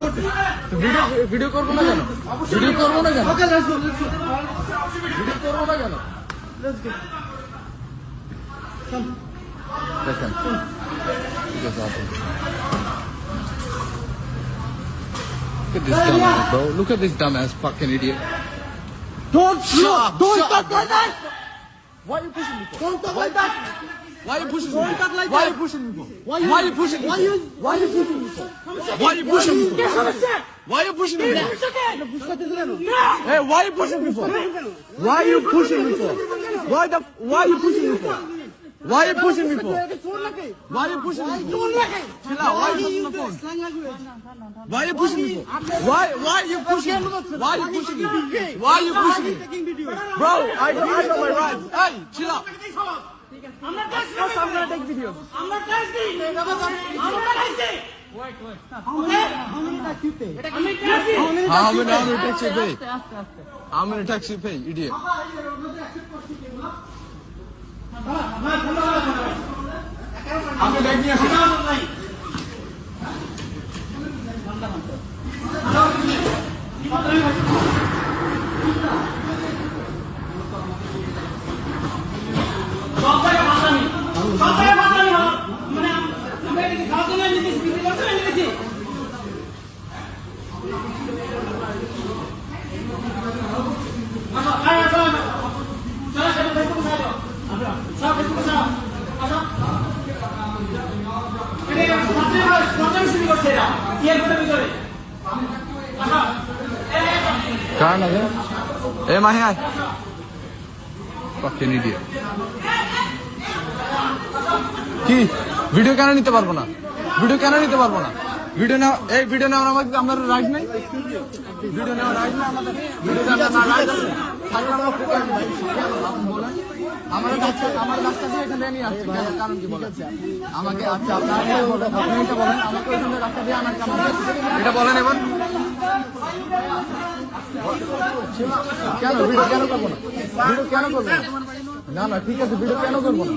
Video করবো না কেন? ভিডিও করবো না কেন? ভিডিও করবো না কেন? দেখেন ঠিক আছে আপনি Look at this dumbass, bro. Look at this dumbass fucking idiot. Don't Shut up, don't shut talk up. like that. Why are you pushing me for? Don't talk like that. Why are you pushing me? Don't talk like Why are that. you pushing me for? Why Why are you pushing me Why for? you Why you pushing me for? Why are you pushing me for? Why Why are you pushing me for? push করতে দিলেন? Hey, why are you pushing me for? Why are you pushing me for? Why are you pushing me for? Why are you pushing me for? Phone লাগে। Why are you pushing me for? Phone লাগে। Chill out. Why are you pushing the phone? Slang language. Why are you pushing me for? Why are you pushing me? Why are you pushing me? Why are you pushing me? Taking video. Bro, I know my rights. Hey, chill out. আমরা touch করব। আমরা take video. আমরা touch দিই। আমরা touch দিই। How many tax you pay? আমি touch দিই। How many tax you pay? How many tax you pay, idiot? আপনি ব্যাগ নিয়ে আসেন। কারণ আছে এ মাহি আয় fucking idiot কি ভিডিও কেন নিতে পারবো না ভিডিও কেন নিতে পারবো না ভিডিও নাও এই ভিডিও নেওয়ার আমাদের রাইট নেই ভিডিও নেওয়ার রাইট না আমাদের ভিডিও নেওয়ার রাইট আছে তাহলে আমরা ফোকাস বলেন আমার কাছে দিয়ে এখানে নিয়ে আসছে কারণ কি বলেন আমাকে আচ্ছা আপনারা আপনি এটা বলেন আমাকে ওখানে রাস্তা দিয়ে আনার কারণ এটা বলেন এবার কেন ভিডিও কেন করবো না ভিডিও কেন করবো না না ঠিক আছে ভিডিও কেন করবো না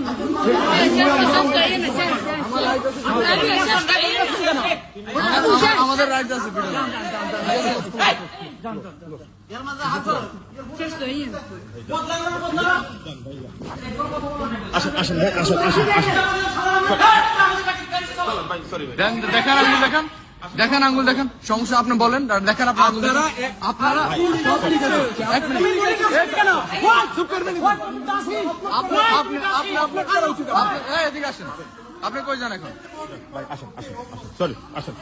আমাদের রাইট আছে ভিডিও দেখেন আঙ্গুল দেখেন সমস্যা আপনি বলেন দেখেন আপনার আঙ্গুল আপনারা এদিকে আসেন আপনি কই যান এখন আসেন সরি আসেন